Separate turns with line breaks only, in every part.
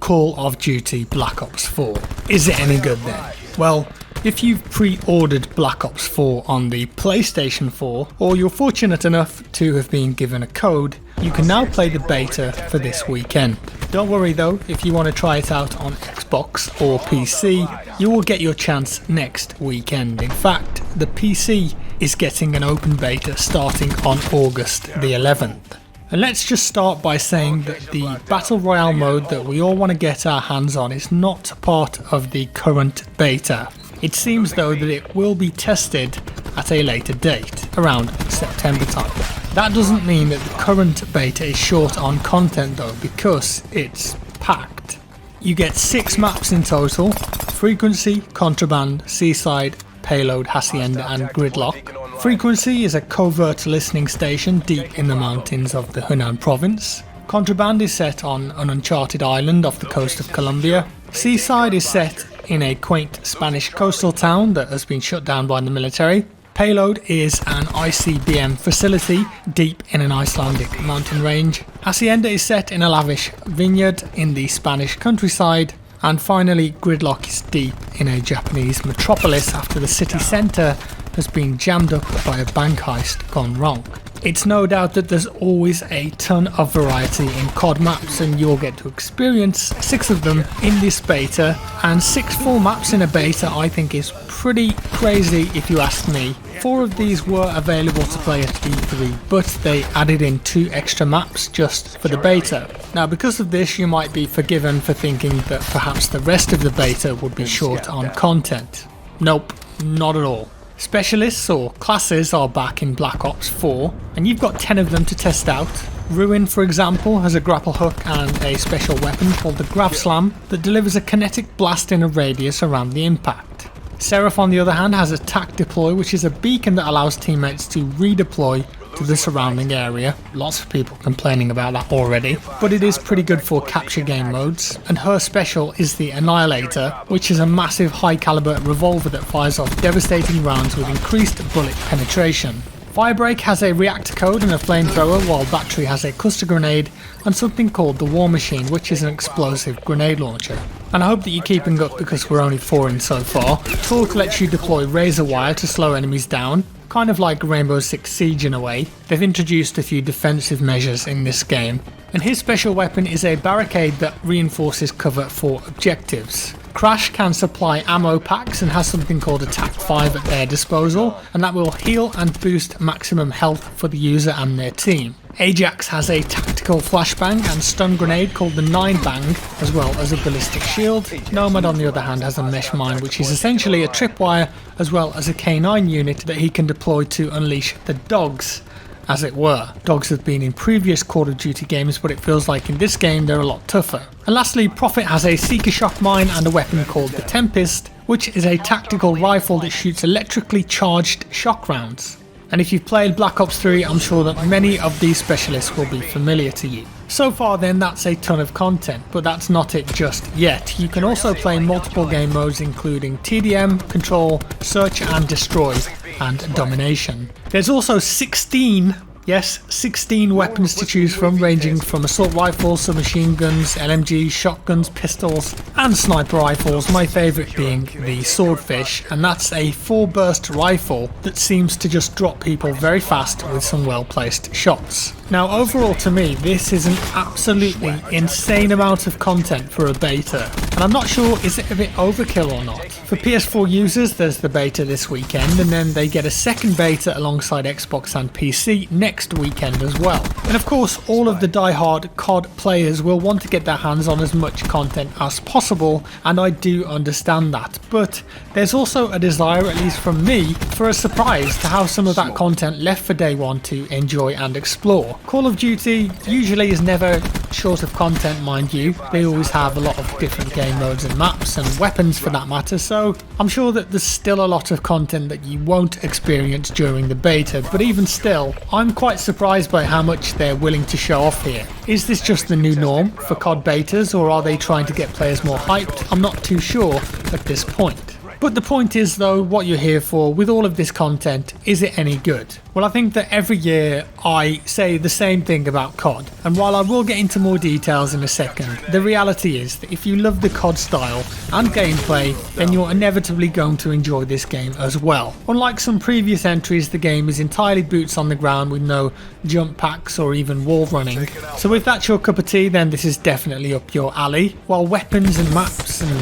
Call of Duty Black Ops 4. Is it any good then? Well, if you've pre-ordered Black Ops 4 on the PlayStation 4, or you're fortunate enough to have been given a code, you can now play the beta for this weekend. Don't worry though, if you want to try it out on Xbox or PC, you will get your chance next weekend. In fact, the PC is getting an open beta starting on August the 11th. And let's just start by saying that the Battle Royale mode that we all want to get our hands on is not part of the current beta. It seems though that it will be tested at a later date, around September time. That doesn't mean that the current beta is short on content though, because it's packed. You get 6 maps in total: Frequency, Contraband, Seaside, Payload, Hacienda and Gridlock. Frequency is a covert listening station deep in the mountains of the Hunan province. Contraband is set on an uncharted island off the coast of Colombia. Seaside is set in a quaint Spanish coastal town that has been shut down by the military. Payload is an ICBM facility deep in an Icelandic mountain range. Hacienda is set in a lavish vineyard in the Spanish countryside. And finally, Gridlock is deep in a Japanese metropolis after the city centre has been jammed up by a bank heist gone wrong. It's no doubt that there's always a ton of variety in COD maps, and you'll get to experience 6 of them in this beta, and 6 full maps in a beta I think is pretty crazy if you ask me. 4 of these were available to play at E3, but they added in 2 extra maps just for the beta. Now because of this, you might be forgiven for thinking that perhaps the rest of the beta would be short on content. Nope, not at all. Specialists or classes are back in Black Ops 4, and you've got 10 of them to test out. Ruin, for example, has a grapple hook and a special weapon called the Grav Slam that delivers a kinetic blast in a radius around the impact. Seraph, on the other hand, has a TAC deploy, which is a beacon that allows teammates to redeploy to the surrounding area. Lots of people complaining about that already, but it is pretty good for capture game modes. And her special is the Annihilator, which is a massive high caliber revolver that fires off devastating rounds with increased bullet penetration. Firebreak has a reactor code and a flamethrower, while Battery has a cluster grenade and something called the War Machine, which is an explosive grenade launcher. And I hope that you're keeping up because we're only 4 in so far. Torque lets you deploy razor wire to slow enemies down, kind of like Rainbow Six Siege in a way. They've introduced a few defensive measures in this game. And his special weapon is a barricade that reinforces cover for objectives. Crash can supply ammo packs and has something called Attack 5 at their disposal, and that will heal and boost maximum health for the user and their team. Ajax has a tactical flashbang and stun grenade called the 9 Bang, as well as a ballistic shield. Nomad, on the other hand, has a mesh mine, which is essentially a tripwire, as well as a K9 unit that he can deploy to unleash the dogs, as it were. Dogs have been in previous Call of Duty games, but it feels like in this game they're a lot tougher. And lastly, Prophet has a Seeker shock mine and a weapon called the Tempest, which is a tactical rifle that shoots electrically charged shock rounds. And if you've played Black Ops 3, I'm sure that many of these specialists will be familiar to you. So far then, that's a ton of content, but that's not it just yet. You can also play multiple game modes including TDM, Control, Search and Destroy, and Domination. There's also 16 weapons to choose from, ranging from assault rifles, submachine guns, LMGs, shotguns, pistols and sniper rifles, my favourite being the Swordfish, and that's a 4-burst rifle that seems to just drop people very fast with some well placed shots. Now overall, to me, this is an absolutely insane amount of content for a beta, and I'm not sure is it a bit overkill or not. For PS4 users, there's the beta this weekend, and then they get a second beta alongside Xbox and PC next weekend as well. And of course, all of the die-hard COD players will want to get their hands on as much content as possible, and I do understand that. But there's also a desire, at least from me, for a surprise to have some of that content left for day one to enjoy and explore. Call of Duty usually is never short of content, mind you. They always have a lot of different game modes and maps and weapons for that matter, so I'm sure that there's still a lot of content that you won't experience during the beta, but even still, I'm quite surprised by how much they're willing to show off here. Is this just the new norm for COD betas, or are they trying to get players more hyped? I'm not too sure at this point. But the point is though, what you're here for with all of this content, is it any good? Well, I think that every year I say the same thing about COD, and while I will get into more details in a second, the reality is that if you love the COD style and gameplay, then you're inevitably going to enjoy this game as well. Unlike some previous entries, the game is entirely boots on the ground with no jump packs or even wall running, so if that's your cup of tea, then this is definitely up your alley. While weapons and maps and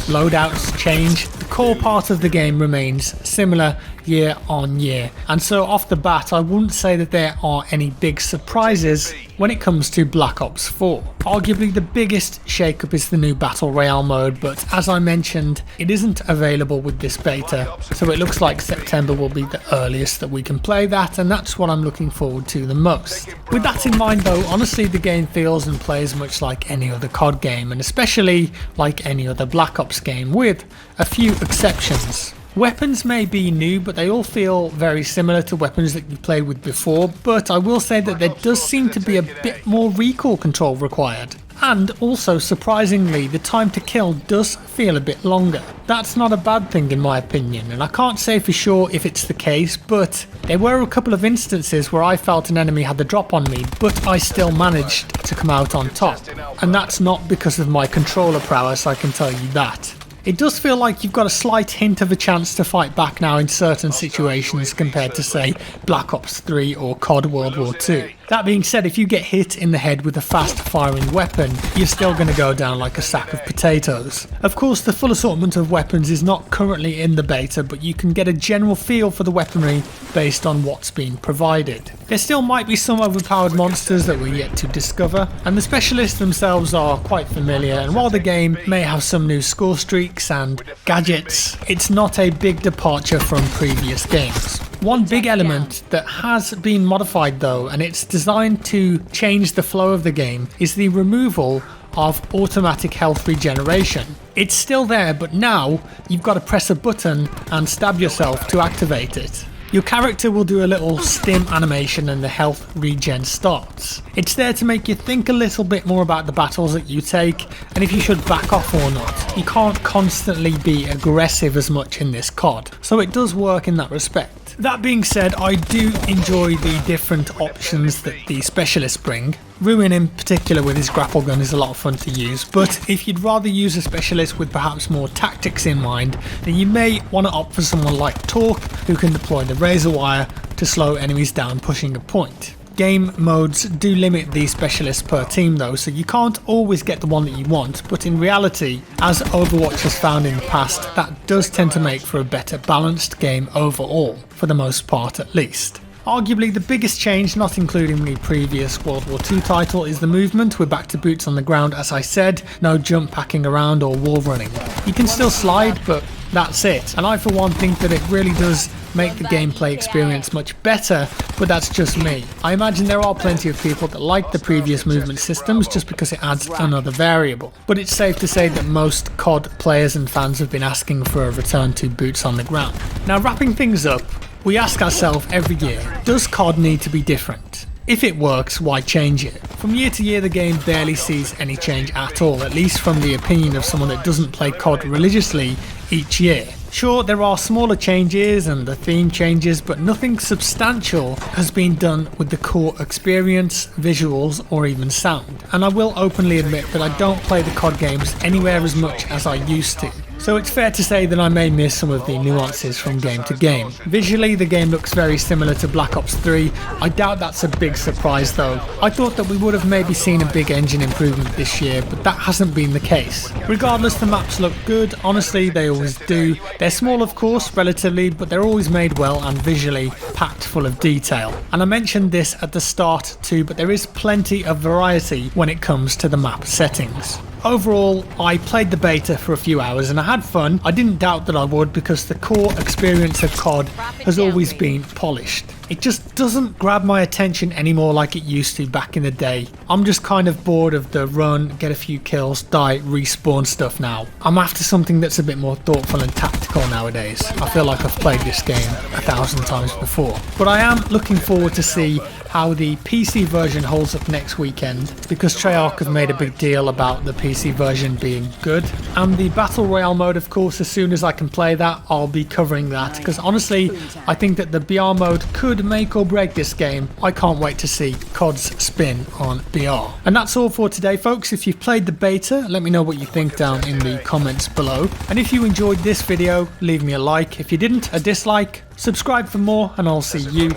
loadouts change, the core part of the game remains similar year on year, and so off the bat I wouldn't say that there are any big surprises when it comes to Black Ops 4. Arguably the biggest shakeup is the new Battle Royale mode, but as I mentioned, it isn't available with this beta, so it looks like September will be the earliest that we can play that, and that's what I'm looking forward to the most. With that in mind though, honestly the game feels and plays much like any other COD game, and especially like any other Black Ops game, with a few exceptions. Weapons may be new, but they all feel very similar to weapons that you played with before, but I will say that there does seem to be a bit more recoil control required. And also, surprisingly, the time to kill does feel a bit longer. That's not a bad thing in my opinion, and I can't say for sure if it's the case, but there were a couple of instances where I felt an enemy had the drop on me, but I still managed to come out on top. And that's not because of my controller prowess, I can tell you that. It does feel like you've got a slight hint of a chance to fight back now in certain situations compared to, say, Black Ops 3 or COD World War II. That being said, if you get hit in the head with a fast firing weapon, you're still going to go down like a sack of potatoes. Of course, the full assortment of weapons is not currently in the beta, but you can get a general feel for the weaponry based on what's being provided. There still might be some overpowered monsters that we're yet to discover, and the specialists themselves are quite familiar, and while the game may have some new score streaks and gadgets, it's not a big departure from previous games. One big element that has been modified though, and it's designed to change the flow of the game, is the removal of automatic health regeneration. It's still there, but now you've got to press a button and stab yourself to activate it. Your character will do a little stim animation and the health regen starts. It's there to make you think a little bit more about the battles that you take and if you should back off or not. You can't constantly be aggressive as much in this COD, so it does work in that respect. That being said, I do enjoy the different options that the specialists bring. Ruin in particular with his grapple gun is a lot of fun to use, but if you'd rather use a specialist with perhaps more tactics in mind, then you may want to opt for someone like Torque, who can deploy the razor wire to slow enemies down pushing a point. Game modes do limit the specialists per team though, so you can't always get the one that you want, but in reality, as Overwatch has found in the past, that does tend to make for a better balanced game overall, for the most part at least. Arguably the biggest change, not including the previous World War II title, is the movement. We're back to boots on the ground as I said, no jump packing around or wall running. You can still slide, but that's it, and I for one think that it really does make the gameplay experience much better, but that's just me. I imagine there are plenty of people that like the previous movement systems just because it adds another variable, but it's safe to say that most COD players and fans have been asking for a return to boots on the ground. Now, wrapping things up, we ask ourselves every year, does COD need to be different? If it works, why change it? From year to year the game barely sees any change at all, at least from the opinion of someone that doesn't play COD religiously each year. Sure, there are smaller changes and the theme changes, but nothing substantial has been done with the core experience, visuals, or even sound. And I will openly admit that I don't play the COD games anywhere as much as I used to. So it's fair to say that I may miss some of the nuances from game to game. Visually, the game looks very similar to Black Ops 3. I doubt that's a big surprise though. I thought that we would have maybe seen a big engine improvement this year, but that hasn't been the case. Regardless, the maps look good. Honestly, they always do. They're small of course, relatively, but they're always made well and visually packed full of detail. And I mentioned this at the start too, but there is plenty of variety when it comes to the map settings. Overall, I played the beta for a few hours and I had fun. I didn't doubt that I would because the core experience of COD has always been polished. it just doesn't grab my attention anymore like it used to back in the day. I'm just kind of bored of the run, get a few kills, die, respawn stuff now. I'm after something that's a bit more thoughtful and tactical nowadays. I feel like I've played this game 1,000 times before. But I am looking forward to see how the PC version holds up next weekend, because Treyarch have made a big deal about the PC version being good. And the Battle Royale mode, of course, as soon as I can play that, I'll be covering that, because honestly, I think that the BR mode could make or break this game. I can't wait to see COD's spin on BR. And that's all for today, folks. If you've played the beta, let me know what you think down in the comments below. And if you enjoyed this video, leave me a like. If you didn't, a dislike. Subscribe for more, and I'll see you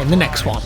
in the next one.